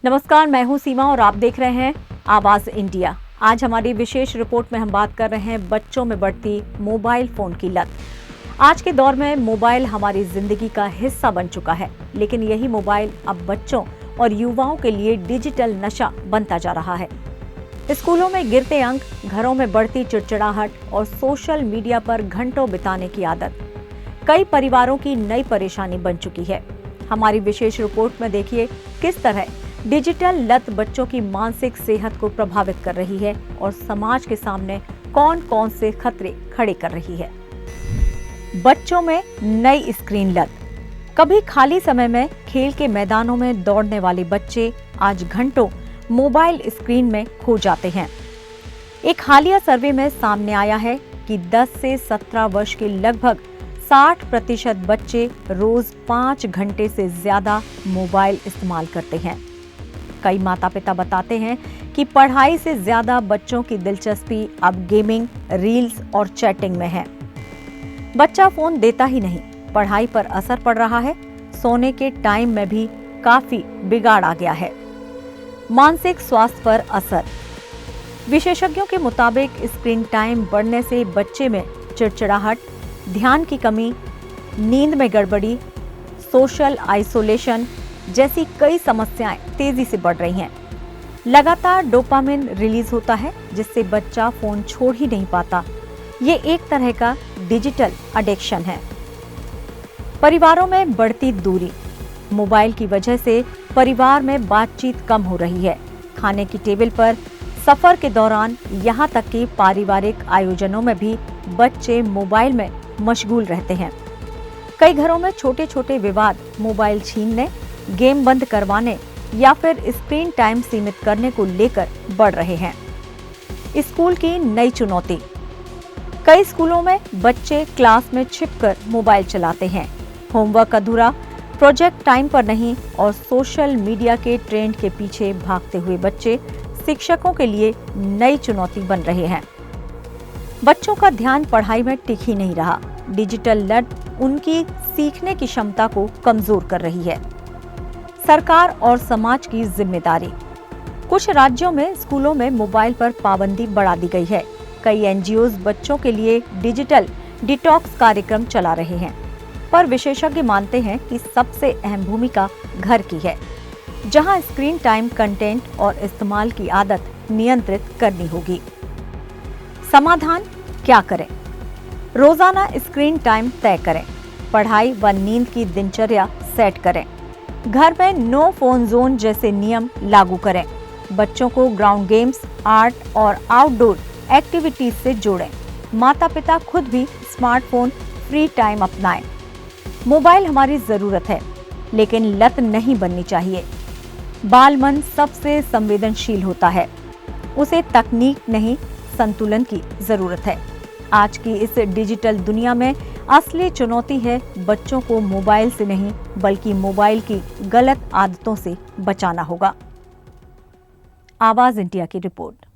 नमस्कार, मैं हूं सीमा और आप देख रहे हैं आवाज इंडिया। आज हमारी विशेष रिपोर्ट में हम बात कर रहे हैं बच्चों में बढ़ती मोबाइल फोन की लत। आज के दौर में मोबाइल हमारी जिंदगी का हिस्सा बन चुका है, लेकिन यही मोबाइल अब बच्चों और युवाओं के लिए डिजिटल नशा बनता जा रहा है। स्कूलों में गिरते अंक, घरों में बढ़ती चिड़चिड़ाहट और सोशल मीडिया पर घंटों बिताने की आदत कई परिवारों की नई परेशानी बन चुकी है। हमारी विशेष रिपोर्ट में देखिए किस तरह डिजिटल लत बच्चों की मानसिक सेहत को प्रभावित कर रही है और समाज के सामने कौन कौन से खतरे खड़े कर रही है। बच्चों में नई स्क्रीन लत। कभी खाली समय में खेल के मैदानों में दौड़ने वाले बच्चे आज घंटों मोबाइल स्क्रीन में खो जाते हैं। एक हालिया सर्वे में सामने आया है कि 10 से 17 वर्ष के लगभग 60% बच्चे रोज 5 घंटे से ज्यादा मोबाइल इस्तेमाल करते हैं। कई माता पिता बताते हैं कि पढ़ाई से ज्यादा बच्चों की दिलचस्पी अब गेमिंग, रील्स और चैटिंग में है। बच्चा फोन देता ही नहीं, पढ़ाई पर असर पड़ रहा है। सोने के टाइम में भी काफी बिगाड़ आ गया है। मानसिक स्वास्थ्य पर असर। विशेषज्ञों के मुताबिक स्क्रीन टाइम बढ़ने से बच्चे में चिड़चिड़ाहट, ध्यान की कमी, नींद में गड़बड़ी, सोशल आइसोलेशन जैसी कई समस्याएं तेजी से बढ़ रही हैं। लगातार डोपामिन रिलीज होता है, जिससे बच्चा फोन छोड़ ही नहीं पाता। ये एक तरह का डिजिटल एडिक्शन है। परिवारों में बढ़ती दूरी। मोबाइल की वजह से परिवार में बातचीत कम हो रही है। खाने की टेबल पर, सफर के दौरान, यहाँ तक कि पारिवारिक आयोजनों में भी बच्चे मोबाइल में मशगूल रहते हैं। कई घरों में छोटे छोटे विवाद मोबाइल छीनने, गेम बंद करवाने या फिर स्क्रीन टाइम सीमित करने को लेकर बढ़ रहे हैं। स्कूल की नई चुनौती। कई स्कूलों में बच्चे क्लास में छिपकर मोबाइल चलाते हैं। होमवर्क अधूरा, प्रोजेक्ट टाइम पर नहीं और सोशल मीडिया के ट्रेंड के पीछे भागते हुए बच्चे शिक्षकों के लिए नई चुनौती बन रहे हैं। बच्चों का ध्यान पढ़ाई में टिक ही नहीं रहा। डिजिटल लत उनकी सीखने की क्षमता को कमजोर कर रही है। सरकार और समाज की जिम्मेदारी। कुछ राज्यों में स्कूलों में मोबाइल पर पाबंदी बढ़ा दी गई है। कई एनजीओज बच्चों के लिए डिजिटल डिटॉक्स कार्यक्रम चला रहे हैं, पर विशेषज्ञ मानते हैं कि सबसे अहम भूमिका घर की है, जहां स्क्रीन टाइम, कंटेंट और इस्तेमाल की आदत नियंत्रित करनी होगी। समाधान क्या करें? रोजाना स्क्रीन टाइम तय करें। पढ़ाई व नींद की दिनचर्या सेट करें। घर में नो फोन जोन जैसे नियम लागू करें। बच्चों को ग्राउंड गेम्स, आर्ट और आउटडोर एक्टिविटीज से जोड़ें। माता पिता खुद भी स्मार्टफोन फ्री टाइम अपनाएं। मोबाइल हमारी जरूरत है, लेकिन लत नहीं बननी चाहिए। बाल मन सबसे संवेदनशील होता है। उसे तकनीक नहीं, संतुलन की जरूरत है। आज की इस डिजिटल दुनिया में असली चुनौती है बच्चों को मोबाइल से नहीं, बल्कि मोबाइल की गलत आदतों से बचाना होगा। आवाज इंडिया की रिपोर्ट।